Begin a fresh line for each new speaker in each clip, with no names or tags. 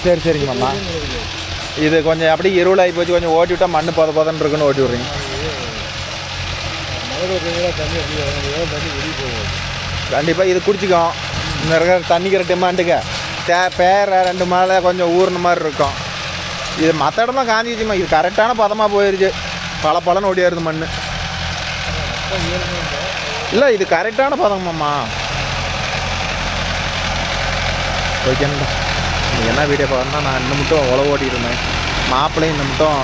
சரி சரிங்க மாமா. இது கொஞ்சம் அப்படியே இருளாகி போச்சு, கொஞ்சம் ஓட்டி விட்டால் மண் பதன்னு இருக்குன்னு ஓட்டி விட்றீங்க. கண்டிப்பாக இது குடிச்சிக்கும். இந்த இருக்கிற தண்ணிக்கிற டிமாண்டுக்கு பேர 2 மாலை கொஞ்சம் ஊறின மாதிரி இருக்கும். இது மற்ற இடம்லாம் காஞ்சிச்சுமா, இது கரெக்டான பதமாக போயிடுச்சு. பழன்னு ஓடியாருது மண். இல்லை இது கரெக்டான பதமாம்மா. ஓகேண்ணா, நீங்கள் என்ன வீடியோ பார்க்கணுன்னா நான் இன்னும் மட்டும் உழவு ஓட்டிகிட்டு இருந்தேன். மாப்பிள்ளையும் இன்னும் மட்டும்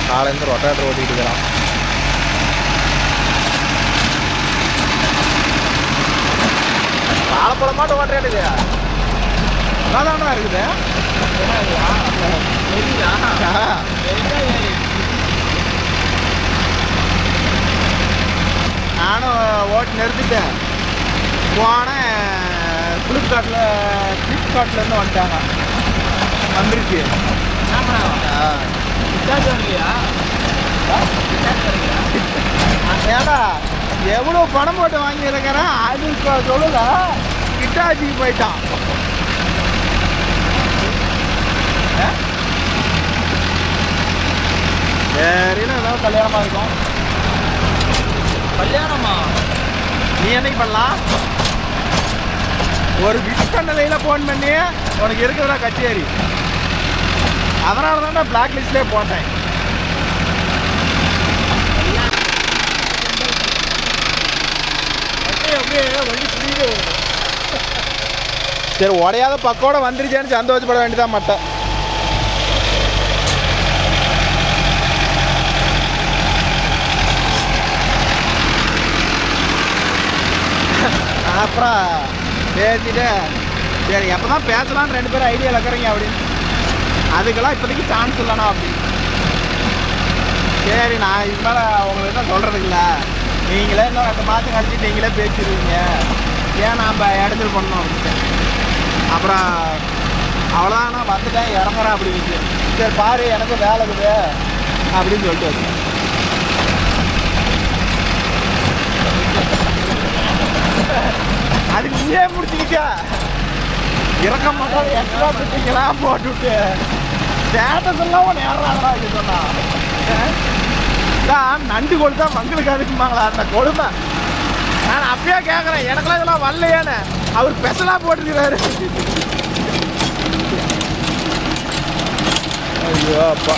காலையிலேருந்து ரொட்டாட்டர் ஓட்டிகிட்டு இருக்கிறான். வாழைப்பழம் மாட்டும் ஓட்டுறேன். இது அதான இருக்குது. நானும் ஓட்டி நிறுத்திட்டேன். போனேன் ஃப்ளிப்கார்ட்லேருந்து வந்துட்டாங்க. வந்துருச்சு. ஏடா எவ்வளோ பணம் போட்டு வாங்கியிருக்கிறேன் அது சொல்லுங்க. கிட்டாச்சிக்கு போயிட்டான். சரின்னு ஏதாவது கல்யாணமாக இருக்கும். கல்யாணமா? நீ என்னைக்கு பண்ணலாம்? ஒரு விஷ்ட நிலையில் ஃபோன் பண்ணி உனக்கு இருக்கிறதா கச்சேரி. அதனால தான் நான் பிளாக் லிஸ்ட்லேயே போட்டேன். சரி உடையாத பக்கோட வந்துருச்சேன்னு சந்தோஷப்பட வேண்டியதான். மட்டை அப்புறம் பேசிட்டு சரி எப்போ தான் பேசலான்னு 2 பேரும் ஐடியா இருக்கிறீங்க அப்படின்னு. அதுக்கெல்லாம் இப்போதைக்கு சான்ஸ் இல்லைண்ணா அப்படின்னு. சரி நான் இது மேலே உங்களுக்கு தான் சொல்கிறதுக்கு இல்லை, நீங்களே இன்னும் 2 மாதம் கழிச்சு நீங்களே பேசிடுவீங்க, ஏன் நாம் இடத்துல பண்ணணும் அப்படின்னு. அப்புறம் அவ்வளோதான் நான் வந்துட்டேன் இறங்குறேன் அப்படின்னு. சரி பாரு எனக்கும் வேலை இருக்குது அப்படின்னு சொல்லிட்டு வச்சேன். அதுக்கு நீயே முடிச்சுக்கிட்ட இறக்க மாட்டோம். எக்ஸ்ட்ரா பிட்டிங்களா போட்டுவிட்டு ஸ்டேட்டஸ் எல்லாம் ஒன்று ஏறாங்களா இது சொன்னா நண்டு கொடுத்தா மங்களுக்கு அதுக்குமாங்களா அந்த கொடுமை. நான் அப்பயே கேட்குறேன் எனக்குலாம் இதெல்லாம் வரலையேன்னு. அவர் ஸ்பெஷலாக போட்டுருக்கிறாரு. ஐயோ அப்பா,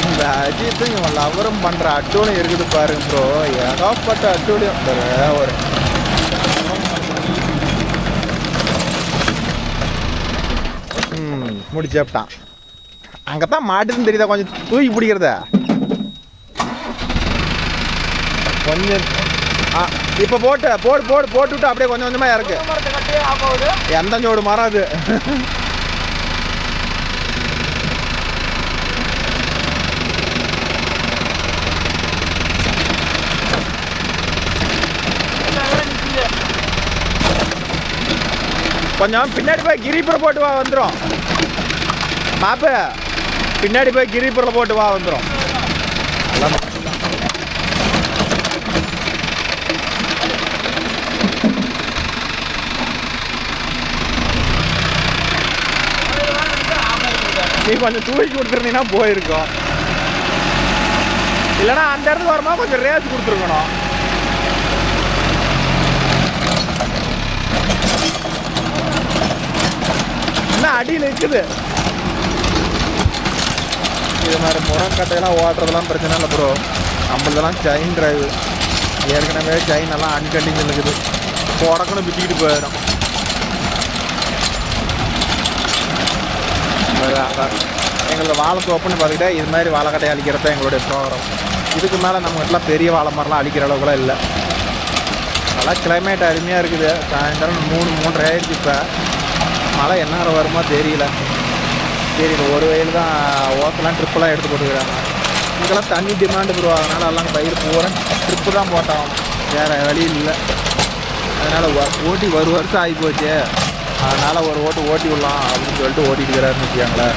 இந்த அஜித்து இவன் லவரும் பண்ணுற அட்டூழியம் இருக்குது பாருங்க ப்ரோ. ஏகப்பட்ட அட்டூழியம். ஒரு முடிச்சாப்டான். அங்கே தான் மாட்டுன்னு தெரியுதா, கொஞ்சம் தூக்கி பிடிக்கிறத கொஞ்சம். இப்போ போட்டுவிட்டு அப்படியே கொஞ்சம் கொஞ்சமாக இறக்கு. எந்த ஜோடு மரம் அது. கொஞ்சம் பின்னாடி போய் கிரிப்பூரை போட்டு வா வந்துடும். மாப்ப பின்னாடி போய் கிரிப்பூரில் போட்டு வா வந்துடும். நீ கொஞ்சம் தூக்கி கொடுத்துருந்தீங்கன்னா போயிருக்கோம். இல்லைன்னா அந்த இடத்துல வரும்போது கொஞ்சம் ரேஸ் கொடுத்துருக்கணும். இன்னும் அடியில் இருக்குது. இது மாதிரி முரங்கட்டையெல்லாம் ஓட்டுறதெல்லாம் பிரச்சனை இல்லை ப்ரோ. நம்மளதெல்லாம் செயின் டிரைவு. ஏற்கனவே செயின் எல்லாம் அன்கண்டிஷன் இருக்குது. உடக்குன்னு பிச்சுக்கிட்டு போயிடும். எங்களோட வாழைத்தோப்புன்னு பார்த்துக்கிட்டா இது மாதிரி வாழைக்கட்டையை அழிக்கிறத எங்களுடைய ப்ரோக்ராம். இதுக்கு மேலே நம்மகிட்டலாம் பெரிய வாழை மரம்லாம் அழிக்கிற அளவுக்குலாம் இல்லை. நல்லா கிளைமேட் அருமையாக இருக்குது. சாயந்தரம் 3-3:30 ஆயிடுச்சு. இப்போ மழை என்ன வருமோ தெரியல. ஒரு வயல் தான் ஓட்டெல்லாம் ட்ரிப்பெல்லாம் எடுத்து போட்டுக்கிறாங்க. இதுக்கெல்லாம் தண்ணி டிமாண்டு ப்ரோ. அதனால் எல்லாம் பயிர் பூரா ட்ரிப்பு தான் போட்டோம், வேறு வழியில் இல்லை. அதனால் ஓட்டி ஒரு வருஷம் ஆகி போச்சு. அதனால் ஒரு ஓட்டி விடலாம் அப்படின்னு சொல்லிட்டு ஓட்டிட்டு இருக்கிறாருன்னு வச்சுக்காங்களேன்.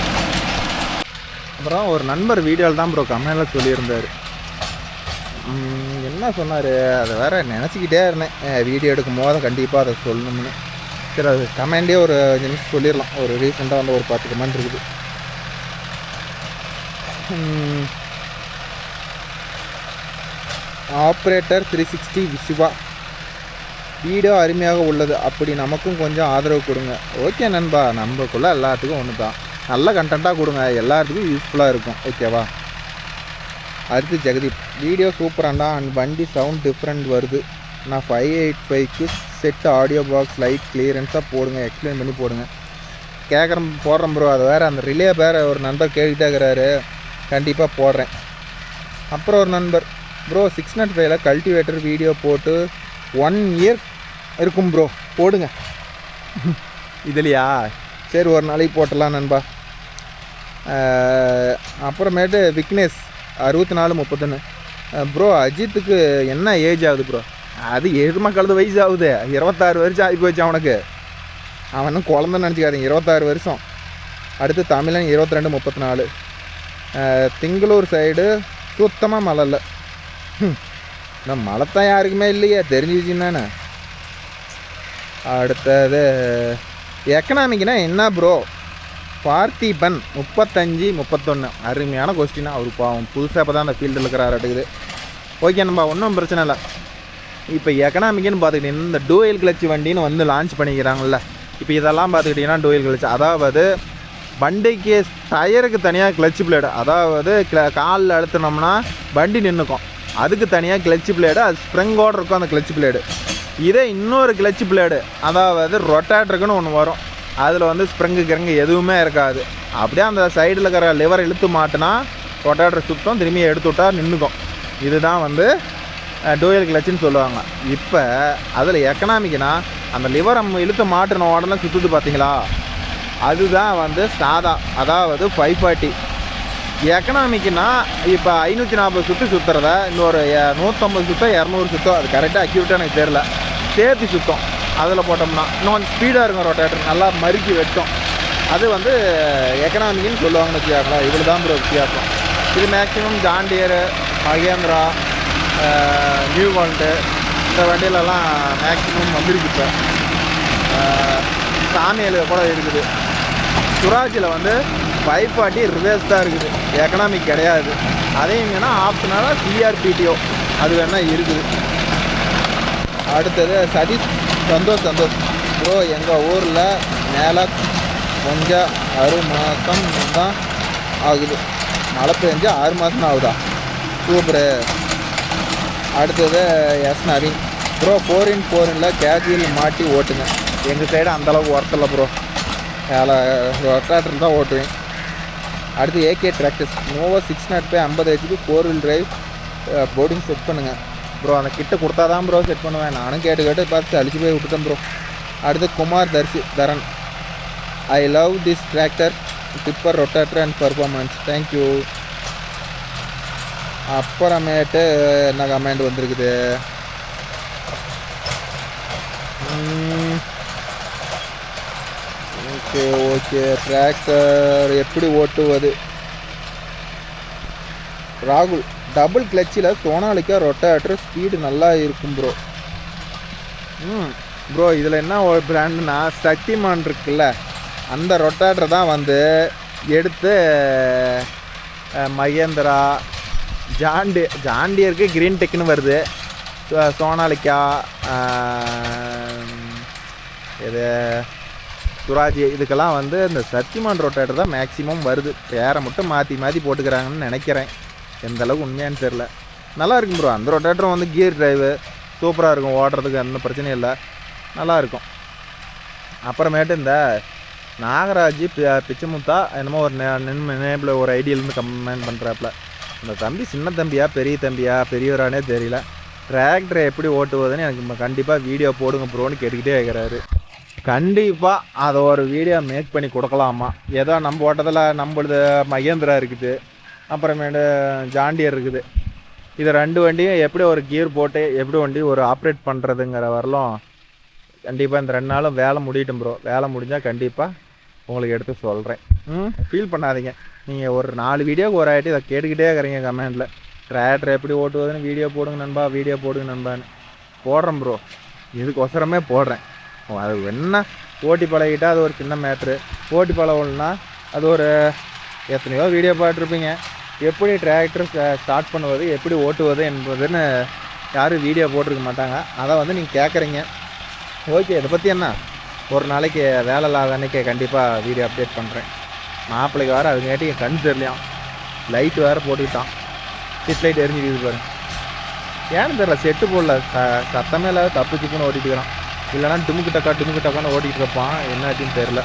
அப்புறம் ஒரு நண்பர் வீடியோவில் தான் ப்ரோ கமெண்டில் சொல்லியிருந்தார், என்ன சொன்னார் அதை வேறு நினச்சிக்கிட்டே இருந்தேன், வீடியோ எடுக்கும் போது கண்டிப்பாக அதை சொல்லணும்னு. சரி, அது கமெண்டே ஒரு நிமிஷம் சொல்லிடலாம். ஒரு ரீசெண்டாக வந்து ஒரு 10 கமெண்ட் இருக்குது. ஆப்ரேட்டர் 360 விசிவா வீடியோ அருமையாக உள்ளது, அப்படி நமக்கும் கொஞ்சம் ஆதரவு கொடுங்க. ஓகே நண்பா, நம்மக்குள்ளே எல்லாத்துக்கும் ஒன்று தான், நல்ல கண்டென்ட்டாக கொடுங்க, எல்லாத்துக்கும் யூஸ்ஃபுல்லாக இருக்கும். ஓகேவா? அடுத்து ஜெகதீப், வீடியோ சூப்பராண்டா, அண்ட் வண்டி சவுண்ட் டிஃப்ரெண்ட் வருது. நான் 585க்கு செட் ஆடியோ பாக்ஸ் லைட் கிளியரன்ஸாக போடுங்க, எக்ஸ்பிளைன் பண்ணி போடுங்க. போடுறேன் ப்ரோ. அது வேறு அந்த ரிலே வேறு ஒரு நண்பர் கேட்டுக்கிட்டே இருக்கிறாரு, கண்டிப்பாக போடுறேன். அப்புறம் ஒரு நண்பர், ப்ரோ 605ல் கல்டிவேட்டர் வீடியோ போட்டு 1 இயர் இருக்கும் ப்ரோ, போடுங்க. இதுலையா? சரி, ஒரு நாளைக்கு போட்டலாம் நண்பா. அப்புறமேட்டு விக்னேஷ் 6431, ப்ரோ அஜித்துக்கு என்ன ஏஜ் ஆகுது ப்ரோ? அது எருமை கழுது வயசு ஆகுது, 26 வருஷம் ஆகி போச்சு அவனுக்கு. அவனும் குழந்தைன்னு நினச்சிக்காதீங்க, 26 வருஷம். அடுத்து தமிழன் 2234. திங்களூர் சைடு சுத்தமாக மழை இல்லை. நான் மழை தான் யாருக்குமே இல்லையே, தெரிஞ்சுக்கிச்சின்னானே. அடுத்தது எக்கனாமிக்னா என்ன ப்ரோ? பார்த்திபன் 3531. அருமையான கொஸ்டின். அவர் பாவம் புதுசாக இப்போ தான் அந்த ஃபீல்டில் இருக்கிறாருட்டுக்குது. ஓகே நம்ப, ஒன்றும் பிரச்சனை இல்லை. இப்போ எக்கனாமிக்குன்னு பார்த்துக்கிட்டிங்கன்னா இந்த டூயல் கிளச்சு வண்டின்னு வந்து லான்ச் பண்ணிக்கிறாங்கல்ல. இப்போ இதெல்லாம் பார்த்துக்கிட்டிங்கன்னா டூயல் கிளச்சு, அதாவது வண்டிக்கு டயருக்கு தனியாக கிளச்சு பிளேடு, அதாவது காலில் அழுத்தினோம்னா வண்டி நின்றுக்கும், அதுக்கு தனியாக கிளச்சு பிளேடு, அது ஸ்ப்ரிங்கோடு இருக்கும் அந்த கிளச்சு பிளேடு. இதே இன்னொரு கிளச்சு பிளேடு, அதாவது ரொட்டேட்டருக்குன்னு ஒன்று வரும், அதில் வந்து ஸ்ப்ரிங்கு எதுவுமே இருக்காது. அப்படியே அந்த சைடில் இருக்கிற லிவர் இழுத்து மாட்டினா ரொட்டேட்டர் சுத்தம், திரும்பி எடுத்து விட்டால் நின்றுக்கும். இதுதான் வந்து டூயல் கிளச்சுன்னு சொல்லுவாங்க. இப்போ அதில் எக்கனாமிக்குனா அந்த லிவர் நம்ம இழுத்து மாட்டின உடனே சுற்றுது பார்த்தீங்களா, அதுதான் வந்து சாதா, அதாவது 540. எக்கனாமிக்குனா இப்போ 540 சுற்று சுற்றுறத இன்னொரு 150 சுற்றோ 200 சுற்றோ, அது கரெக்டாக அக்யூரேட்டாக எனக்கு தெரில, சேர்த்து சுத்தம் அதில் போட்டோம்னா இன்னும் ஸ்பீடாக இருக்கும், ரொட்டேட்டர் நல்லா மறுக்கி வெட்டும். அது வந்து எக்கனாமிக்குன்னு சொல்லுவாங்கன்னு வச்சுக்காங்களா. இவ்வளோ தான் ப்ரோ வித்தியாசம். இது மேக்ஸிமம் ஜாண்டியரு, மகேந்திரா, நியூ வேர்ல்டு இந்த வண்டியிலலாம் மேக்ஸிமம் வந்துருக்கு. இப்போ சாமியில் கூட இருக்குது. சுராஜில் வந்து 540 ரிவர்ஸ் தான் இருக்குது, எக்கனாமிக் கிடையாது. அதையும் வேணா ஆப்ஷனாக சிஆர்பிடிஓ அது வேணால் இருக்குது. அடுத்தது சதீஷ் சந்தோஷ் ப்ரோ, எங்கள் ஊரில் மேலே கொஞ்சம் 6 மாதம் தான் ஆகுது, மழை பெஞ்சு 6 மாதம் ஆகுதா? சூப்பரு. அடுத்தது எஸ் நவீன், ப்ரோ 4x4ல் கேஜுவல் மாட்டி ஓட்டுங்க. எங்கள் சைடு அந்தளவுக்கு ஒர்க் இல்லை ப்ரோ, ரொட்டேட்டர் தான் ஓட்டுவேன். அடுத்து AK tractors Nova 605 50 HP 4 wheel drive போர்டிங் செட் பண்ணுங்கள் ப்ரோ. அந்த கிட்ட கொடுத்தா தான் ப்ரோ செட் பண்ணுவேன், நானும் கேட்டு பார்த்து அழிச்சு போய் விட்டுட்டேன் ப்ரோ. அடுத்து Kumar Dharan, I love this tractor, tipper, rotator and performance, thank you. அப்புறமேட்டு என்ன கமெண்ட் வந்திருக்குது? ஓகே டிராக்டர் எப்படி ஓட்டுவது? ராகுல், டபுள் கிளச்சில் சோனாலிக்கா ரொட்டேட்டர் ஸ்பீடு நல்லா இருக்கும் ப்ரோ. ப்ரோ இதில் என்ன ஒரு பிராண்டுனா சக்திமான் இருக்குல்ல, அந்த ரொட்டேட்டர் தான் வந்து எடுத்து மகேந்திரா, ஜாண்டியருக்கு கிரீன் டெக்னு வருது, சோனாலிக்கா, இது சுராஜ், இதுக்கெல்லாம் வந்து இந்த சக்திமான் ரொட்டேட்டர் தான் மேக்ஸிமம் வருது. பேரை மட்டும் மாற்றி போட்டுக்கிறாங்கன்னு நினைக்கிறேன், எந்தளவுக்கு உண்மையானு தெரில. நல்லா இருக்கும் ப்ரோ. அந்த ரொட்டேட்டரும் வந்து கியர் டிரைவு சூப்பராக இருக்கும், ஓடுறதுக்கு எந்த பிரச்சனையும் இல்லை, நல்லாயிருக்கும். அப்புறமேட்டு இந்த நாகராஜ் பிச்சமுத்தா என்னமோ ஒரு நேபில் ஒரு ஐடியிலேருந்து கமெண்ட் பண்ணுறாப்புல. அந்த தம்பி சின்ன தம்பியா பெரிய தம்பியா பெரியவரானே தெரியல, டிராக்டரை எப்படி ஓட்டுவதுன்னு எனக்கு கண்டிப்பாக வீடியோ போடுங்க ப்ரோன்னு கேட்டுக்கிட்டே இருக்கிறாரு. கண்டிப்பாக அதை ஒரு வீடியோ மேக் பண்ணி கொடுக்கலாமா. ஏதோ நம்ம ஓட்டத்தில் நம்மளது மகேந்திரா இருக்குது, அப்புறமேட்டு ஜாண்டியர் இருக்குது, இது 2 வண்டியும் எப்படி ஒரு கியர் போட்டு எப்படி வண்டி ஒரு ஆப்ரேட் பண்ணுறதுங்கிற வரலும் கண்டிப்பாக இந்த 2 நாளும் வேலை முடியட்டும் ப்ரோ. வேலை முடிஞ்சால் கண்டிப்பாக உங்களுக்கு எடுத்து சொல்கிறேன். ஃபீல் பண்ணாதீங்க, நீங்கள் ஒரு 4 வீடியோக்கு ஒரு ஆகிட்டு இதை கேட்டுக்கிட்டே இருக்கிறீங்க கமெண்டில். டிராக்டர் எப்படி ஓட்டுவதுன்னு வீடியோ போடுங்க நண்பா, வீடியோ போடுங்க நண்பான்னு போடுறேன் ப்ரோ. இதுக்கொசரமே போடுறேன். அது என்ன ஓட்டி பழகிட்டா அது ஒரு சின்ன மேட்ரு. ஓட்டி பழகணுன்னா அது ஒரு எத்தனையோ வீடியோ பார்த்துருப்பீங்க. எப்படி டிராக்டர் ஸ்டார்ட் பண்ணுவது, எப்படி ஓட்டுவது என்பதுன்னு யாரும் வீடியோ போட்டிருக்க மாட்டாங்க. அதை வந்து நீங்கள் கேட்குறீங்க. ஓகே, இதை பற்றி என்ன ஒரு நாளைக்கு வேலை இல்லாத அன்றைக்கி கண்டிப்பாக வீடியோ அப்டேட் பண்ணுறேன். மாப்பிள்ளைக்கு வேறு அதுங்காட்டி கண் தெரியலையாம், லைட்டு வேறு போட்டுக்கிட்டான். ஸ்ட்ரீட் லைட் எரிஞ்சிக்கிது பாருங்க. ஏன்னு தெரில, செட்டு போடல, சத்தமே இல்லாத தப்பு சிப்புன்னு ஓட்டிகிட்டு இருக்கிறான். இல்லைனா டுமுக்கு டக்கான்னு ஓட்டிகிட்டு இருப்பான். என்னாச்சுன்னு தெரில.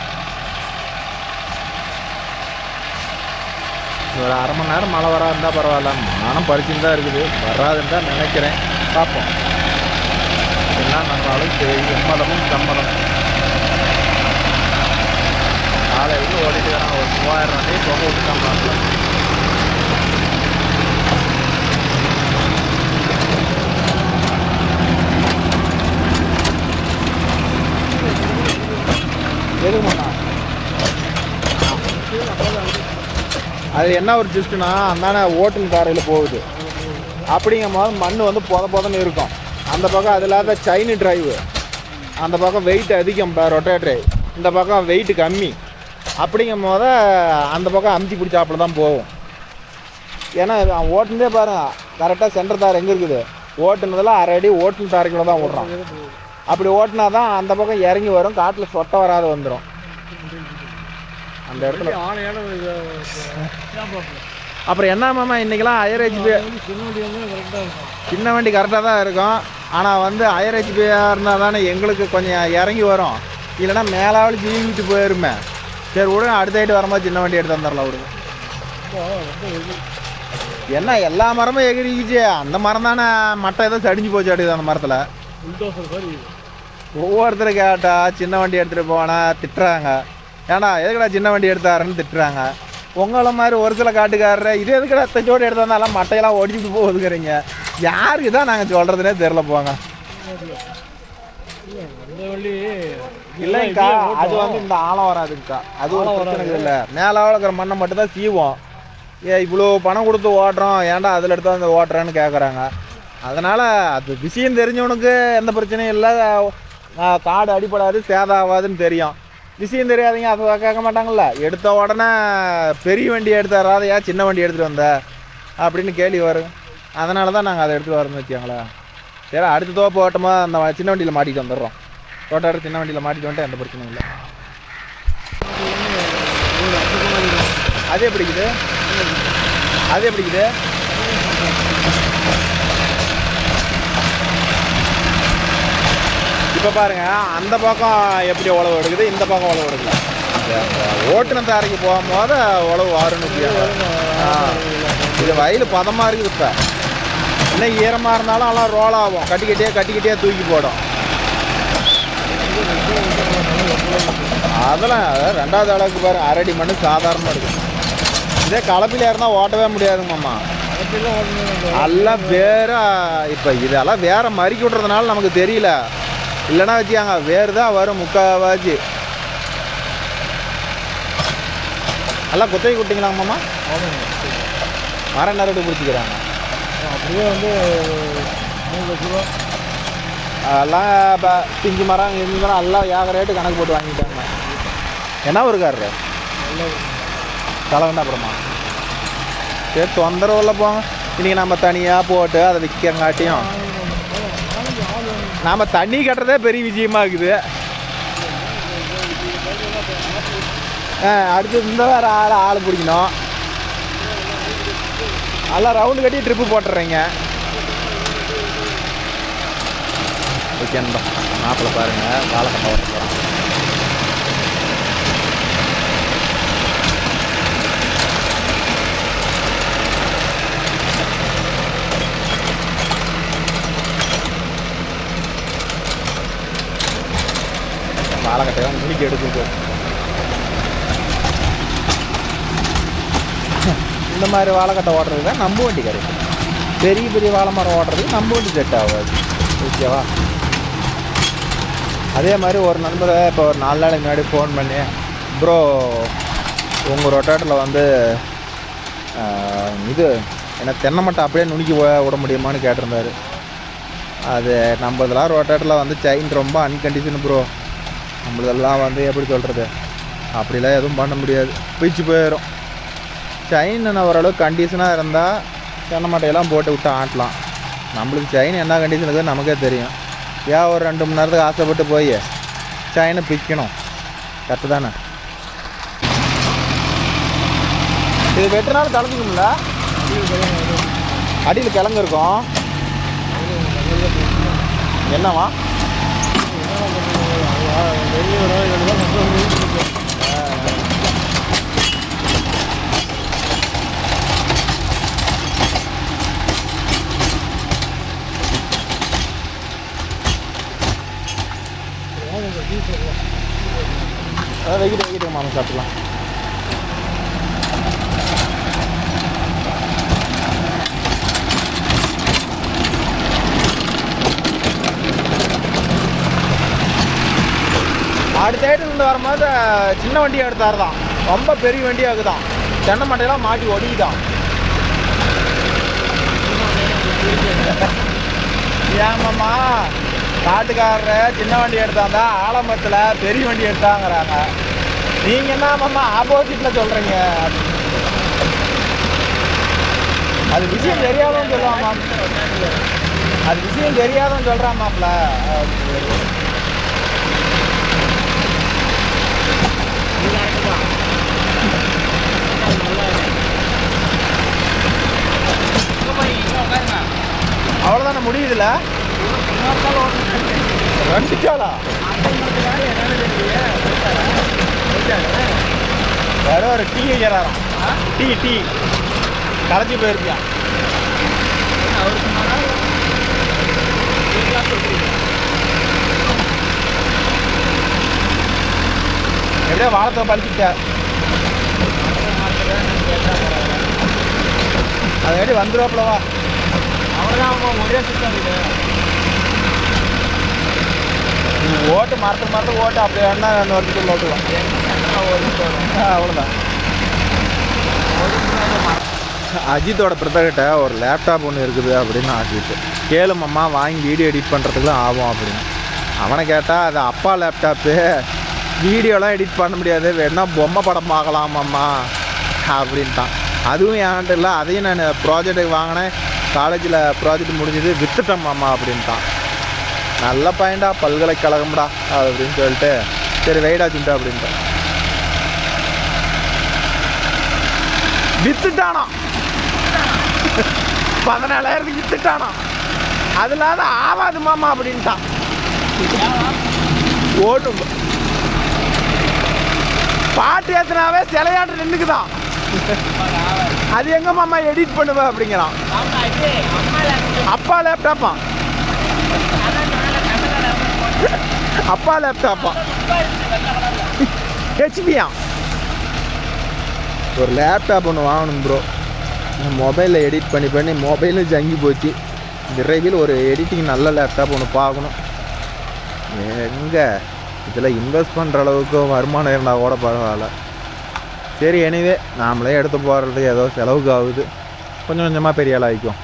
ஒரு அரை மணி நேரம் மழை வரா இருந்தால் பரவாயில்ல. நானும் பறிச்சுன்னு தான் இருக்குது, வராதுன்னு தான் நினைக்கிறேன். பார்ப்போம். என்ன நம்மளாலும் சரி, எம்மதமும் சம்மதம். காலையில் ஓடிட்டு வரான். ஒரு 3000 வண்டியை தொகை விட்டுட்டான். எதுக்குமாண்ணா அது என்ன ஒரு ஜிஸ்ட்டுனா, அந்தான ஓட்டுன்னு காரையில் போகுது. அப்படிங்கும் போது மண் வந்து பொதன்னு இருக்கும். அந்த பக்கம் அது இல்லாத சைனு டிரைவு, அந்த பக்கம் வெயிட் அதிகம், ரொட்டேட்ரு இந்த பக்கம் வெயிட்டு கம்மி. அப்படிங்கும் போது அந்த பக்கம் அமுத்தி பிடிச்சாப்புல தான் போகும். ஏன்னா அவன் ஓட்டுனதே பாருங்க, கரெக்டாக சென்டர் தார் எங்கே இருக்குது, ஓட்டுனதெல்லாம் 1/2 அடி ஓட்டுன தாரைக்குள்ள தான் ஓடுறான். அப்படி ஓட்டினா தான் அந்த பக்கம் இறங்கி வரும், காட்டில் சொட்ட வராது வந்துடும். அந்த இடத்துல அப்புறம் என்ன மாமா இன்றைக்கெல்லாம் ஹையர் ஹெச்பி சின்ன வண்டி கரெக்டாக தான் இருக்கும். ஆனால் வந்து ஹையர் ஹெச்பியாக இருந்தால் தானே எங்களுக்கு கொஞ்சம் இறங்கி வரும். இல்லைன்னா மேலாவில் ஜீவிட்டு போயிருமே. சரி விடுங்க, அடுத்த ஐட்டு வரும்போது சின்ன வண்டி எடுத்து வந்துடலாம் விடுங்க. என்ன எல்லா மரமும் எகிரிக்கிச்சு, அந்த மரம் தானே மட்டை ஏதோ சடிஞ்சு போச்சு அடுக்குது அந்த மரத்தில். ஒவ்வொருத்தரும் கேட்டா சின்ன வண்டி எடுத்துகிட்டு போனா திட்டுறாங்க. ஏன்னா எதுக்கடா சின்ன வண்டி எடுத்தாருன்னு திட்டுறாங்க. உங்களை மாதிரி ஒரு சில காட்டுக்காரரு இது எதுக்கடா தச்சோடு எடுத்து வந்தாலும் மட்டையெல்லாம் ஓடிச்சுட்டு போகுதுங்கிறீங்க. யாருக்கு தான் நாங்கள் சொல்கிறதுனே தெரில போங்க. இல்லைங்கக்கா, அது வந்து இந்த ஆழம் வராதுங்கக்கா, அது ஒரு பிரச்சனை இல்லை. மேலாவில் இருக்கிற மண்ணை மட்டும் தான் சீவோம். இவ்வளோ பணம் கொடுத்து ஓட்டுறோம், ஏன்டா அதில் எடுத்து வந்து ஓட்டுறேன்னு கேட்குறாங்க. அதனால் அது விஷயம் தெரிஞ்சவனுக்கு எந்த பிரச்சனையும் இல்லை, காடு அடிப்படாது சேதாவாதுன்னு தெரியும். விஷயம் தெரியாதீங்க அதை கேட்க மாட்டாங்கள்ல. எடுத்த உடனே பெரிய வண்டி எடுத்துறாத, ஏன் சின்ன வண்டி எடுத்துகிட்டு வந்த அப்படின்னு கேள்வி வரும். அதனால தான் நாங்கள் அதை எடுத்துகிட்டு வரோம்னு வச்சுக்கோங்களேன். சரி, அடுத்த தோப்பு ஓட்டமா அந்த சின்ன வண்டியில் மாட்டிட்டு வந்துடுறோம். தோட்டாடு சின்ன வண்டியில் மாட்டிட்டு வந்துட்டு எந்த பிரச்சனையும் இல்லை. அது எப்படிக்குது, அது எப்படிக்குது இப்போ பாருங்க, அந்த பக்கம் எப்படி உழவு எடுக்குது, இந்த பக்கம் உழவு எடுக்குது. ஓட்டுன தாரைக்கு போகும்போது உழவு வாருன்னு இது வயல் பதமாக இருக்குது. இப்போ இன்னும் ஈரமாக இருந்தாலும் எல்லாம் ரோல் ஆகும், கட்டிக்கிட்டே தூக்கி போடும். அதெல்லாம் 2வது அளவுக்கு பாருங்க, 1/2 அடி மண் சாதாரணமாக இருக்குது. இதே கலப்பிலையாக இருந்தால் ஓட்டவே முடியாதுங்கம்மா. எல்லாம் வேற, இப்போ இதெல்லாம் வேற மறுக்கி விட்றதுனால நமக்கு தெரியல. இல்லைன்னா வச்சுக்காங்க வேறு தான் வரும் முக்கால்வாசி. எல்லாம் குத்தகை விட்டிங்களாங்கம்மா? மரம் நேரடி பிடிச்சிக்கிறாங்க. அப்படியே வந்து 3 லட்ச ரூபா அதெல்லாம். இப்போ பிஞ்சு மரம் இருந்து மரம் எல்லாம் ஏக ரேட்டு கணக்கு போட்டு வாங்கிட்டாங்க. என்ன ஊருக்காரரு தலைவண்டா அப்புறமா. சரி, தொந்தரவு போங்க. இன்றைக்கி நம்ம தனியாக போட்டு அதை விற்கிறங்காட்டியும் நாம் தண்ணி கட்டுறதே பெரிய விஷயமா இருக்குது. அடுத்து இந்த வேறு ஆள் பிடிக்கணும். எல்லாம் ரவுண்டு கட்டி ட்ரிப்பு போட்டுறீங்க. ஓகேண்டா, மாப்பிள்ளை பாருங்கள் வாழைக்கட்டை ஓட்ட போகிறோம். வாழைக்கட்டையை முன்னிக்கு எடுத்துட்டு இந்த மாதிரி வாழைக்கட்டை ஓட்டுறது தான் நம்ம வண்டி கிடைக்கும். பெரிய வாழை மரம் ஓட்டுறதுக்கு நம்ம வண்டி செட் ஆகாது. ஓகேவா? அதே மாதிரி ஒரு நண்பரை இப்போ ஒரு 4 நாளைக்கு முன்னாடி ஃபோன் பண்ணி, ப்ரோ உங்கள் ரொட்டேட்டரில் வந்து இது ஏன்னா தென்னை மட்டை அப்படியே நுணுக்கி விட முடியுமான்னு கேட்டிருந்தாரு. அது நம்மளதெல்லாம் ரோட்டேட்டரில் வந்து செயின் ரொம்ப அன்கண்டிஷன் ப்ரோ. நம்மளதெல்லாம் வந்து எப்படி சொல்கிறது, அப்படிலாம் எதுவும் பண்ண முடியாது, பிச்சு போயிடும். செயின் ஓரளவுக்கு கண்டிஷனாக இருந்தால் தென்னை மட்டையெல்லாம் போட்டு விட்டு ஆட்டலாம். நம்மளுக்கு செயின் என்ன கண்டிஷன் இருக்குதுன்னு நமக்கே தெரியும். ஏன் ஒரு 2 மணி நேரத்துக்கு ஆசைப்பட்டு போய் செயினை பிக்கணும்? கரெக்டு தானே? இது வெட்டினாலும் கலந்துக்கும்ல, அடியில் கிழங்கு இருக்கும். என்னவா வைக்கிட்டு மாமா சாப்பிடலாம். அடுத்த சைடுலேருந்து வரும்போது சின்ன வண்டியை எடுத்தாரு தான், ரொம்ப பெரிய வண்டியாக தான், தென்னை மட்டையெல்லாம் மாட்டி ஒடிதான். ஏமாம்மா காட்டுக்காரர் சின்ன வண்டி எடுத்தாந்தா ஆலமரத்தில் பெரிய வண்டி எடுத்தாங்கிறாங்க. நீங்கள் என்னம்மா ஆப்போசிட்டில் சொல்கிறீங்க? அது விஷயம் தெரியாதவன்னு சொல்லுவாம்மா, அது விஷயம் தெரியாதவன்னு சொல்கிறாம்மாப்ல. அவ்வளோதானே முடியுதுல்ல? 2 சாலா வேற ஒரு டீ வைக்கிறாராம். டீ களைச்சி போயிருப்பியான். எப்படியோ வாழத்தை பழிச்சுட்ட, அது எப்படி வந்துடுவாப்புலவா? அவ்வளோதான், ஒரே சுத்தம் ஓட்டு மரத்து ஓட்டு அப்படி வேணா 2 வருஷத்துக்கு ஓட்டுவோம். அவ்வளோதான். அஜித்தோட பிரதர்கிட்ட ஒரு லேப்டாப் ஒன்று இருக்குது அப்படின்னு ஆக்கிட்டு கேளுமம்மா, வாங்கி வீடியோ எடிட் பண்ணுறதுக்குலாம் ஆகும் அப்படின்னு. அவனை கேட்டால் அது அப்பா லேப்டாப்பு, வீடியோலாம் எடிட் பண்ண முடியாது, வேணா பொம்மை படம் பார்க்கலாமம்மா அப்படின்ட்டான். அதுவும் என்கிட்ட இல்லை, அதையும் நான் ப்ராஜெக்டுக்கு வாங்கினேன், காலேஜில் ப்ராஜெக்ட் முடிஞ்சது, வித்துட்டம்மாம்மா அப்படின்ட்டான். நல்ல பையன்டா, பல்கலைக்கழகம்டா அப்படின்னு சொல்லிட்டு சரி வெயிடா சிண்டா அப்படின்ட்டான். வித்துட்டானா 14,000 வித்துட்டானா, அதனால ஆவாது மாமா அப்படின்ட்டான். ஓட்டும் பாட்டு ஏத்தினாவே சிலையாட்டு நின்றுக்குதான், அது எங்க மாமா எடிட் பண்ணுவ அப்படிங்கிறான். அப்பா லேப்டாப்பா, அப்பா லேப்டாப்பா, ஹெச்பியா. ஒரு லேப்டாப் ஒன்று வாங்கணும் ப்ரோ. மொபைலில் எடிட் பண்ணி மொபைலும் ஜங்கி போச்சு. விரைவில் ஒரு எடிட்டிங் நல்ல லேப்டாப் ஒன்று பார்க்கணும். எங்கே இதில் இன்வெஸ்ட் பண்ணுற அளவுக்கு வருமானம் இருந்தால் கூட பரவாயில்ல. சரி, எனிவே நாமளே எடுத்து போகிறதுக்கு ஏதோ செலவுக்கு ஆகுது, கொஞ்சம் கொஞ்சமாக பெரிய ஆள் ஆகிக்கும்.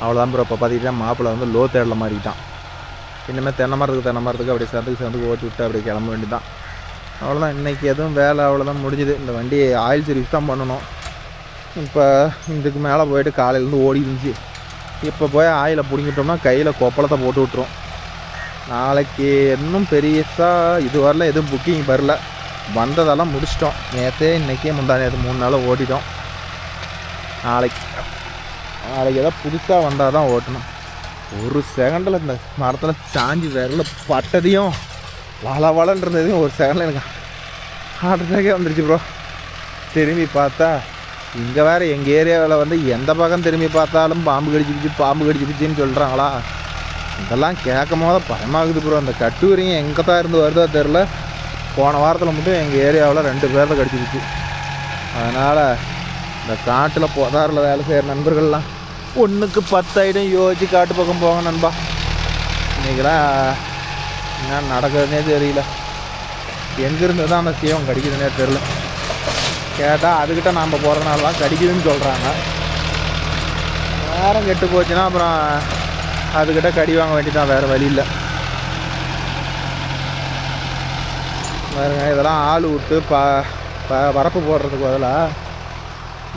அவ்வளோதான் ப்ரோ. இப்போ பார்த்திங்கன்னா மாப்பிள்ளை வந்து லோ தேடல மாறிக்கிட்டான். இனிமேல் தென்னை மரத்துக்கு அப்படியே சேர்ந்துக்கு ஓட்டி விட்டு அப்படியே கிளம்ப வேண்டியதான். அவ்வளோதான், இன்றைக்கி எதுவும் வேலை அவ்வளோதான் முடிஞ்சுது. இந்த வண்டி ஆயில் சர்வீஸ் தான் பண்ணணும். இப்போ இதுக்கு மேலே போயிட்டு காலையிலேருந்து ஓடி இருந்துச்சு. இப்போ போய் ஆயிலை பிடிங்கிட்டோம்னா கையில் கொப்பளத்தை போட்டு விட்ருவோம். நாளைக்கு இன்னும் பெரியசாக இது வரல, எதுவும் புக்கிங் வரல, வந்ததெல்லாம் முடிச்சிட்டோம். நேற்றே இன்றைக்கே நேற்று 3 நாள் ஓட்டிட்டோம். நாளைக்கு ஏதோ புதுசாக வந்தால் தான் ஓட்டணும். ஒரு செகண்டில் இந்த மரத்தில் சாஞ்சி விரல பட்டதையும் வளன்னு இருந்ததையும் ஒரு செகண்டில் எனக்கு ஹார்ட் அட்டாக்கே வந்துருச்சு ப்ரோ. திரும்பி பார்த்தா இங்கே வேறு எங்கள் ஏரியாவில் வந்து எந்த பக்கம் திரும்பி பார்த்தாலும் பாம்பு கடிச்சிக்கிச்சின்னு சொல்கிறாங்களா. இதெல்லாம் கேட்கும் போது பயமாகுது ப்ரோ. அந்த கட்டுவரியும் எங்கே தான் இருந்து வருதோ தெரில. போன வாரத்தில் மட்டும் எங்கள் ஏரியாவில் 2 பேர் தான் கடிச்சிக்கிச்சு. அதனால் இந்த காட்டில் பொதாரில் வேலை செய்கிற நண்பர்கள்லாம் 1க்கு 10 ஐடம் யோசிச்சு காட்டு பக்கம் போங்க நண்பா. இன்றைக்கெல்லாம் என்ன நடக்குதுன்னே தெரியல. எங்கேருந்து தான் அந்த சீவம் கடிக்குதுன்னே தெரில. கேட்டால் அதுக்கிட்ட நாம் போகிறதுனால தான் கடிக்குதுன்னு சொல்கிறாங்க. நேரம் கெட்டு போச்சுன்னா அப்புறம் அதுக்கிட்ட கடி வாங்க வேண்டியதான், வேறு வழி இல்லை. பாருங்க, இதெல்லாம் ஆள் விட்டு வரப்பு போடுறதுக்கு பதிலாக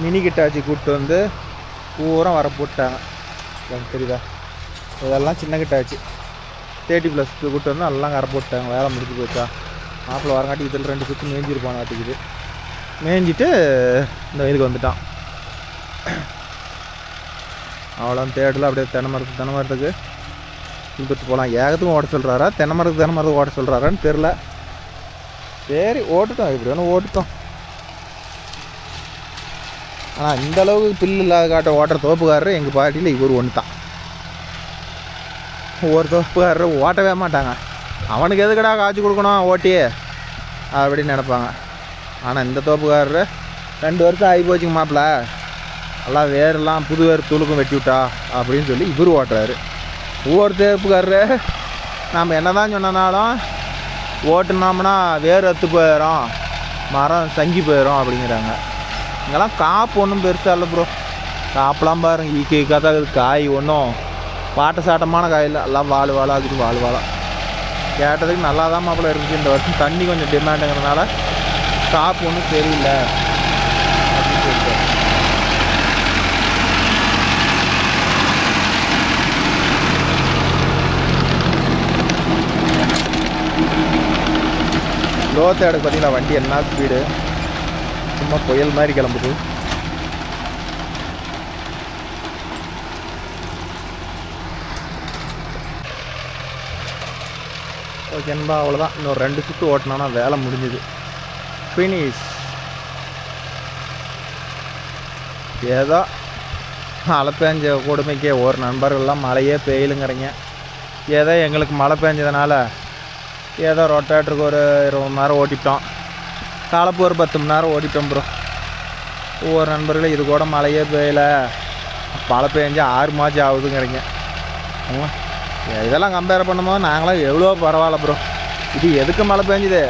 மினி கிட்டாச்சி கூப்பிட்டு வந்து பூரா வரப்பு போட்டாங்க. தெரியுதா? இதெல்லாம் சின்ன கிட்டாச்சு 30+ கூப்பிட்டு வந்து எல்லாம் கரை போட்டாங்க. வேலை முடிஞ்சு போச்சா. மாப்பிள்ளை வரங்காட்டி இதில் 2 சுற்று மேய்ஞ்சிருப்பாங்க காட்டிக்குது. மேய்ஞ்சிட்டு இந்த வயலுக்கு வந்துட்டான். அவ்வளோ தேடல. அப்படியே தென்னை மரத்துக்கு இழுத்துட்டு போகலாம். ஏகத்துக்கும் ஓட்ட சொல்கிறாரா, தென்னை மரத்துக்கு ஓட்ட சொல்கிறாரான்னு தெரில. சரி ஓட்டுட்டோம், இப்படி ஒன்று ஓட்டுட்டோம். ஆனால் இந்த அளவுக்கு பில்லு இல்லாத காட்ட ஓட்டுற தோப்புக்காரர் எங்கள் பாட்டியில் இவர் ஒன்று தான். ஒவ்வொரு தோப்புக்காரர் ஓட்டவே மாட்டாங்க. அவனுக்கு எதுக்கடா காய்ச்சி கொடுக்கணும் ஓட்டியே அப்படின்னு நினைப்பாங்க. ஆனால் இந்த தோப்புக்காரர் 2 வருஷம் ஆகி போச்சுங்க மாப்பிள்ள, எல்லாம் வேரெல்லாம் புது வேறு துளுக்கும் வெட்டி விட்டா அப்படின்னு சொல்லி இவர் ஓட்டுறாரு. ஒவ்வொரு தோப்புக்காரர் நாம் என்ன தான் சொன்னனாலும் ஓட்டுனோம்னா வேர் அத்து போயிடும், மரம் சங்கி போயிடும் அப்படிங்கிறாங்க. இங்கெல்லாம் காப்பு ஒன்றும் பெருசாக இல்லை ப்ரோ. காப்பெலாம் பாருங்க ஈக்கா தான் இருக்குது. காய் ஒன்றும் பாட்ட சாட்டமான காய் இல்லை, எல்லாம் வாழாகுது. வாழா கேட்டதுக்கு நல்லா தான் மாப்பிள்ள இருந்துச்சு. இந்த வருஷம் தண்ணி கொஞ்சம் டிமாண்டுங்கிறதுனால காப்பு ஒன்றும் சரியில்லை அப்படின்னு சொல்லிட்டு. லோ தேடுக்கு பார்த்தீங்கன்னா வண்டி என்ன ஸ்பீடு, சும்மா புயல் மாதிரி கிளம்புது. ஓகேன்பா, அவ்வளோதான். இன்னொரு 2 சுற்று ஓட்டினோன்னா வேலை முடிஞ்சுது. ஃபினிஷ். ஏதோ மழை பெஞ்ச கொடுமைக்கே ஒரு நண்பர்கள்லாம் மழையே பெய்யலுங்கிறீங்க. ஏதோ எங்களுக்கு மழை பெஞ்சதுனால ஏதோ ரொட்டேட்டருக்கு ஒரு 20 மணி நேரம் ஓட்டிட்டோம். கலப்பு ஒரு 10 மணி நேரம் ஓட்டிட்டோம் ப்ரோ. ஒவ்வொரு நண்பர்களும் இது கூட மழையே பெய்யலை, மழை பெஞ்சா 6 மாதம் ஆகுதுங்கிறீங்க. இதெல்லாம் கம்பேர் பண்ணும்போது நாங்களாம் எவ்வளோ பரவாயில்ல ப்ரோ. இது எதுக்கு மழை பெஞ்சுது,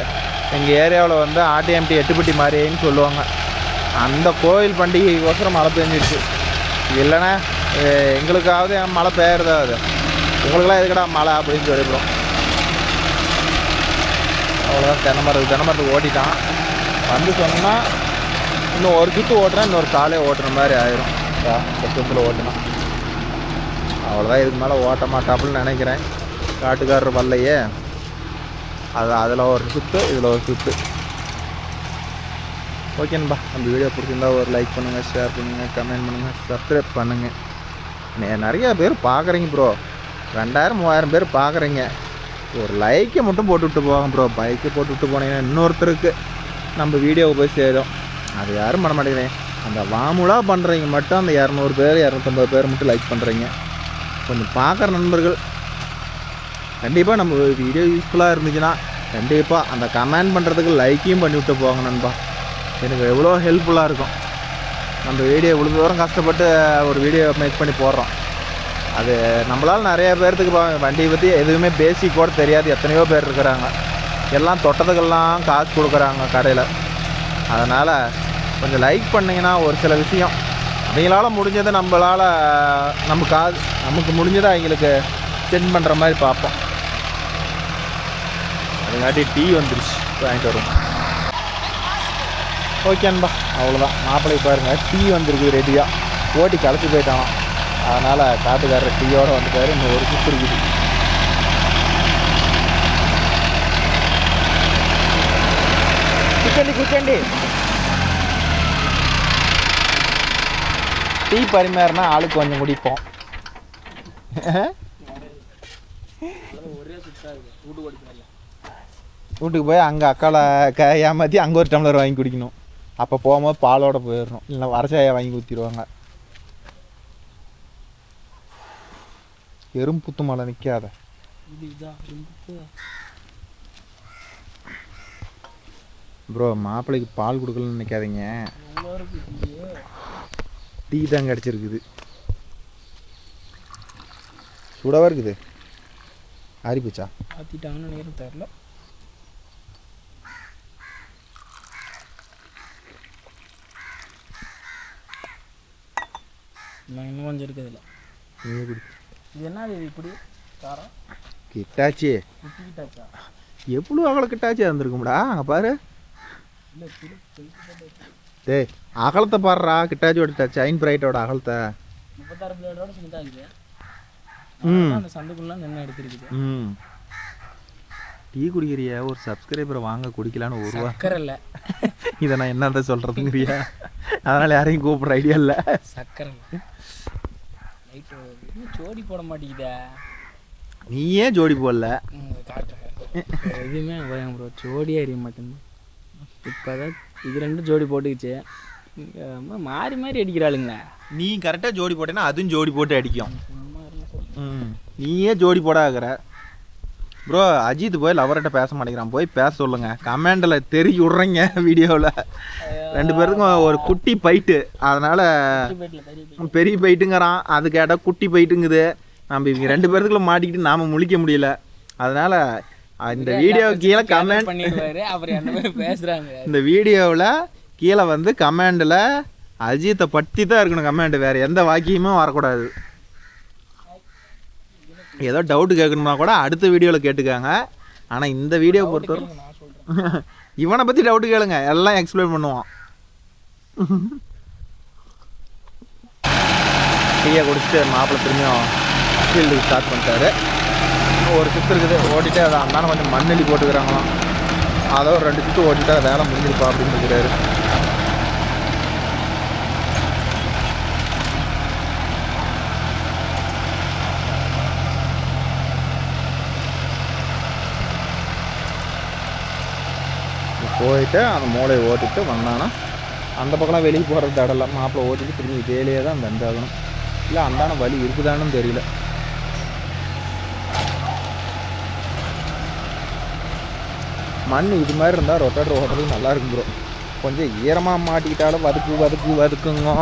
எங்கள் ஏரியாவில் வந்து ஆர்டிஎம்டி 8பட்டி மாதிரின்னு சொல்லுவாங்க, அந்த கோயில் பண்டிகைக்கோசரம் மழை பெஞ்சிடுச்சு. இல்லைன்னா எங்களுக்காவது மழை பெய்யறதாவது, உங்களுக்கெல்லாம் எதுக்கடா மழை அப்படின்னு சொல்லிடுறோம். அவ்வளோதான். தென்னை மரத்துக்கு ஓட்டிட்டான். வந்து சொன்னால் இன்னும் ஒரு சுற்று ஓட்டுறேன், இன்னொரு சாலையை ஓட்டுற மாதிரி ஆயிரும். இந்த சுற்றில் ஓட்டினா அவ்வளோதான். இதுக்கு மேலே ஓட்ட மாட்டாப்புன்னு நினைக்கிறேன். காட்டுக்காரர் வரலையே, அதில் ஒரு சுற்று, இதில் ஒரு சுற்று. ஓகேன்பா, நம்ம வீடியோ பிடிச்சிருந்தா ஒரு லைக் பண்ணுங்கள், ஷேர் பண்ணுங்கள், கமெண்ட் பண்ணுங்கள், சப்ஸ்கிரைப் பண்ணுங்கள். நிறையா பேர் பார்க்குறீங்க ப்ரோ, 2000-3000 பேர் பார்க்குறீங்க. ஒரு லைக்கை மட்டும் போட்டுவிட்டு போங்க ப்ரோ. பைக்கை போட்டுவிட்டு போனீங்கன்னா இன்னொருத்தருக்கு நம்ம வீடியோவை போய் சேரும். அது யாரும் பண்ண மாட்டேங்கிறேன். அந்த வாமுலாக பண்ணுறீங்க மட்டும் அந்த 200 பேர் 250 பேர் மட்டும் லைக் பண்ணுறீங்க. கொஞ்சம் பார்க்குற நண்பர்கள் கண்டிப்பாக நம்ம வீடியோ யூஸ்ஃபுல்லாக இருந்துச்சுன்னா கண்டிப்பாக அந்த கமெண்ட் பண்ணுறதுக்கு லைக்கையும் பண்ணிவிட்டு போங்க நண்பா. எனக்கு எவ்வளோ ஹெல்ப்ஃபுல்லாக இருக்கும். நம்ம வீடியோ இவ்வளோ தூரம் கஷ்டப்பட்டு ஒரு வீடியோ மேக் பண்ணி போடுறோம். அது நம்மளால் நிறைய பேர்த்துக்கு வண்டியை பற்றி எதுவுமே பேசிக் கூட தெரியாது எத்தனையோ பேர் இருக்கிறாங்க. எல்லாம் தொட்டதுக்கெல்லாம் காசு கொடுக்குறாங்க கடையில். அதனால் கொஞ்சம் லைக் பண்ணிங்கன்னா ஒரு சில விஷயம் அவங்களால முடிஞ்சதை நமக்கு முடிஞ்சதை அவங்களுக்கு சென்ட் பண்ணுற மாதிரி பார்ப்போம். அதுங்காட்டி டீ வந்துருச்சு, வாங்கிட்டு வரும். ஓகேன்பா, அவ்வளோதான். மாப்பிள்ளை பாருங்கள், டீ வந்துருக்கு ரெடியாக. ஓட்டி களைச்சி போயிட்டானோ, அதனால் காட்டுக்காரர் டீயோடு வந்துட்டார். இன்னும் ஒரு சுற்று இருக்குது. குச்சண்டி டீ பரிமாறினா ஆளுக்கு கொஞ்சம் குடிப்போம். வீட்டுக்கு போய் அங்கே அக்காவை ஏமாற்றி அங்கே ஒரு டம்ளர் வாங்கி குடிக்கணும். அப்போ போகும்போது பாலோட போயிடணும், இல்லை வரச்சாயை வாங்கி ஊற்றிடுவாங்க. எறும்புத்து மலை நிற்காத ப்ரோ. மாப்பிள்ளைக்கு பால் கொடுக்கலன்னு நினைக்காதீங்க, டீ தான் கிடச்சிருக்குது. சூடாக இருக்குது. ஆறிப்போச்சா? ஆற்றிட்டாங்கன்னு நேரம் தெரில.
இன்னும் கொஞ்சம் இருக்குது இல்லை.
நீ குடி.
இது என்ன இது இப்படி காரம்?
கிட்டாச்சி.
கிட்டாச்சா?
எவ்வளோ அகல கிட்டாச்சியாக இருந்திருக்கும்டா அங்கே பாரு.
இல்லை
டேய் அகலத்தை பாடுறா, கிட்டாச்சியோட சைன் பிரைட்டோட அகலத்தை.
36 பிளேடோட சின்னதாக இருக்குது. அந்த சந்துக்குள்ள நின்று எடுத்துருக்குது.
டீ குடிக்கிறியா? ஒரு சப்ஸ்கிரைபரை வாங்க குடிக்கலான்னு ஒரு ரூபா.
சக்கரை இல்லை.
இதை நான் என்னதான் சொல்கிறதுங்கிறியா? அதனால் யாரையும் கூப்பிட்ற ஐடியா இல்லை.
சக்கரை இல்லை. நைட்டு ஜோடி போட மாட்டேங்குதா?
நீ ஏன் ஜோடி போடல?
காட்டுறேன். எதுவுமே ப்ரோ ஜோடியே அறிய மாட்டேங்குது. இப்போ தான் இது ரெண்டும் ஜோடி போட்டுக்கிச்சு. மாறி மாறி அடிக்கிறாளுங்க.
நீ கரெக்டாக ஜோடி போட்டேன்னா அதுவும் ஜோடி போட்டு அடிக்கும். நீயே ஜோடி போடாகிற ப்ரோ. அஜித் போய் லவர்கிட்ட பேச மாட்டேங்கிறான், போய் பேச சொல்லுங்க. கமெண்டில் தெரிய விட்றீங்க வீடியோவில். 2 பேருக்கும் ஒரு குட்டி பைட்டு, அதனால் பெரிய பைட்டுங்கிறான். அது கேட்டால் குட்டி பைட்டுங்குது. நம்ம இவங்க 2 பேருக்குள்ள மாட்டிக்கிட்டு நாம் முழிக்க முடியல. அதனால் இந்த வீடியோ கீழே கமெண்ட்
பண்ணிடுவாரு. அப்புறம் என்ன பேசுகிறாங்க.
இந்த வீடியோவில் கீழே வந்து கமெண்டில் அஜித்தை பற்றி தான் இருக்கணும் கமெண்ட், வேறு எந்த வாக்கியமும் வரக்கூடாது. ஏதோ டவுட்டு கேட்கணும்னா கூட அடுத்த வீடியோவில் கேட்டுக்காங்க. ஆனால் இந்த வீடியோ பொறுத்தவரை இவனை பற்றி டவுட்டு கேளுங்க, எல்லாம் எக்ஸ்பிளைன் பண்ணுவான். டீயை குடிச்சிட்டு மாப்பிள்ளை திரும்பியும் ஃபீல்டுக்கு ஸ்டார்ட் பண்ணிட்டாரு. ஒரு சுற்று இருக்குது ஓட்டிட்டு, அதை அந்தான கொஞ்சம் மண்ணெல்லி போட்டுக்கிறாங்களாம். அதோ ஒரு 2 சுற்று ஓட்டிட்டு வேலை முடிஞ்சிருப்பா அப்படின்னு இருக்கிறாரு. போயிட்டு அந்த மூளையை ஓட்டிட்டு வந்தானா அந்த பக்கம்லாம் வெளியே போகிறது தடலை. மாப்பிள்ளை ஓட்டிட்டு திரும்பி இதேலேயே தான் வந்தாகணும். இல்லை அந்தான வழி இருக்குதான்னு தெரியல. மண் இது மாதிரி இருந்தால் ரொட்டேட்டர் ஓட்டுறதுக்கு நல்லா இருக்கும் ப்ரோ. கொஞ்சம் ஈரமாக மாட்டிக்கிட்டாலும் வதுக்குங்க,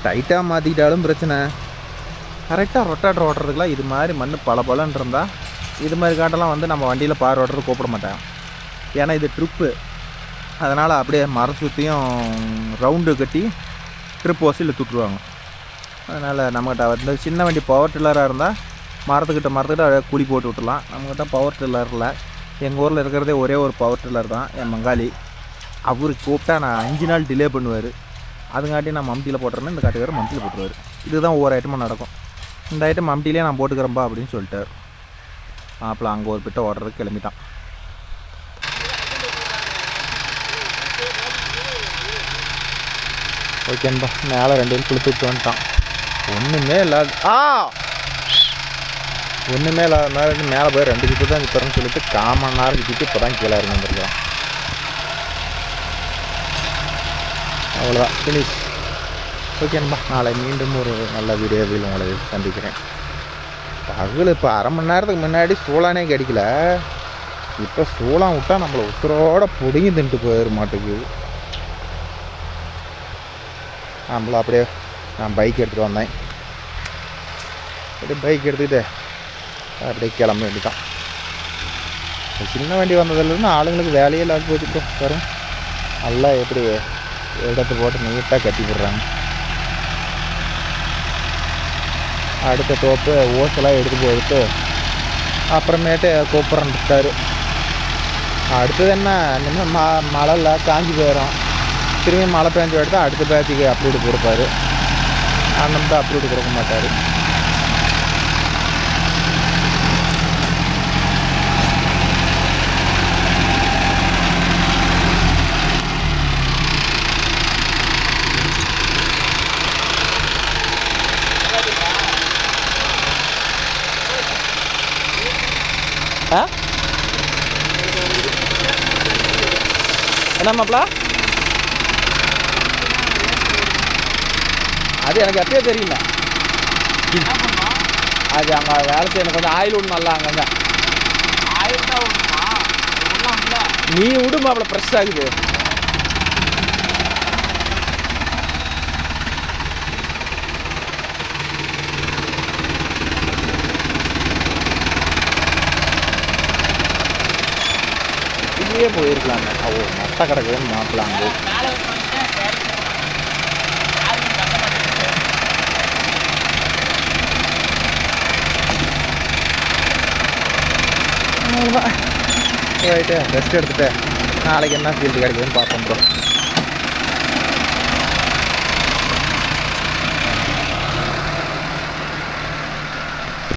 டைட்டாக மாற்றிக்கிட்டாலும் பிரச்சனை. கரெக்டாக ரொட்டேட்டர் ஓட்டுறதுக்குலாம் இது மாதிரி மண் பலன்னு இருந்தால் இது மாதிரி காட்டெல்லாம் வந்து நம்ம வண்டியில் பார் ஓட்டுறது கூப்பிட மாட்டேன். ஏன்னா இது ட்ரிப்பு, அதனால் அப்படியே மரம் சுற்றியும் ரவுண்டு கட்டி ட்ரிப் வசூலில் துட்டுருவாங்க. அதனால் நம்மகிட்ட வந்து சின்ன வண்டி பவர் டில்லராக இருந்தால் மரத்துக்கிட்ட குழி போட்டு விட்டுலாம். நம்மக்கிட்ட பவர் டில்லர் இல்லை. எங்கள் ஊரில் இருக்கிறதே ஒரே ஒரு பவர் டில்லர் தான், என் மங்காளி. அவருக்கு கூப்பிட்டா நான் 5 நாள் டிலே பண்ணுவார். அதுங்காட்டி நான் மம்டியில் போட்டுறேன்னா இந்த காட்டுக்காரர் மம்டியில் போட்டுருவார். இதுதான் ஒவ்வொரு ஐட்டமும் நடக்கும். இந்த ஐட்டம் மம்டிலே நான் போட்டுக்கிறேன்பா அப்படின்னு சொல்லிட்டார். மாப்பிள்ள அங்கே ஒரு பிட்ட ஓடுறதுக்கு கிளம்பிட்டான். ஓகேன்பா, மேலே 2 பேரும் குளித்து விட்டு வந்துட்டான். ஒன்றுமே இல்லாத மாதிரி மேலே போய் 2 சுற்று தான் சுற்றுறேன்னு சொல்லிட்டு 1/4 மணி நேரம் சுற்றிட்டு இப்போ தான் கீழே இறங்கி வந்துருக்கலாம். அவ்வளோதான், ஃபினிஷ். ஓகேன்பா, நாளை மீண்டும் ஒரு நல்ல வீடியோவில் உங்களை சந்திக்கிறேன். பகல் இப்போ 1/2 மணி நேரத்துக்கு முன்னாடி சூளானே கிடைக்கல. இப்போ சூளான் விட்டால் நம்மளை உசுரோட பிடுங்கி தின்ட்டு போயிட மாட்டேங்குது. நம்மள அப்படியே நான் பைக் எடுத்துகிட்டு வந்தேன். அப்படியே பைக் எடுத்துக்கிட்டு அப்படியே கிளம்ப வேண்டிதான். சின்ன வண்டி வந்ததுலேருந்து ஆளுங்களுக்கு வேலையே இல்லாத போச்சுட்டு பாருங்க. நல்லா எப்படி இடத்து போட்டு நீட்டாக கட்டி போடுறாங்க. அடுத்த தோப்பு ஓசெல்லாம் எடுத்து போட்டு அப்புறமேட்டு கூப்பிட்றேன்ட்டாரு. அடுத்தது என்ன, இன்னும் மழைல காஞ்சி போயிடும். திரும்பி மழை பெஞ்சு எடுத்தால் அடுத்த பேட்சுக்கு அப்ரூவ்டு கொடுப்பாரு. அந்த மட்டும் அப்ரூவ்டு கொடுக்க மாட்டார். என்ன மாப்பிள? அது எனக்கு எப்பயே தெரியல. அது அங்கே வேலை செய்யணும், கொஞ்சம் ஆயில் விடணும் நல்லா. அங்கங்கே நீ விடுமா அவ்வளோ ஃப்ரெஷ் ஆகுது. இதுவே போயிருக்கலாங்க. ஓ, மட்டை கிடக்குதுன்னு மாப்பிளாங்க. அவ்வளோதான் ரைட்டு ரெஸ்ட் எடுத்துகிட்டு நாளைக்கு என்ன ஃபீல்டு கிடைக்குதுன்னு பார்ப்போம் ப்ரோ.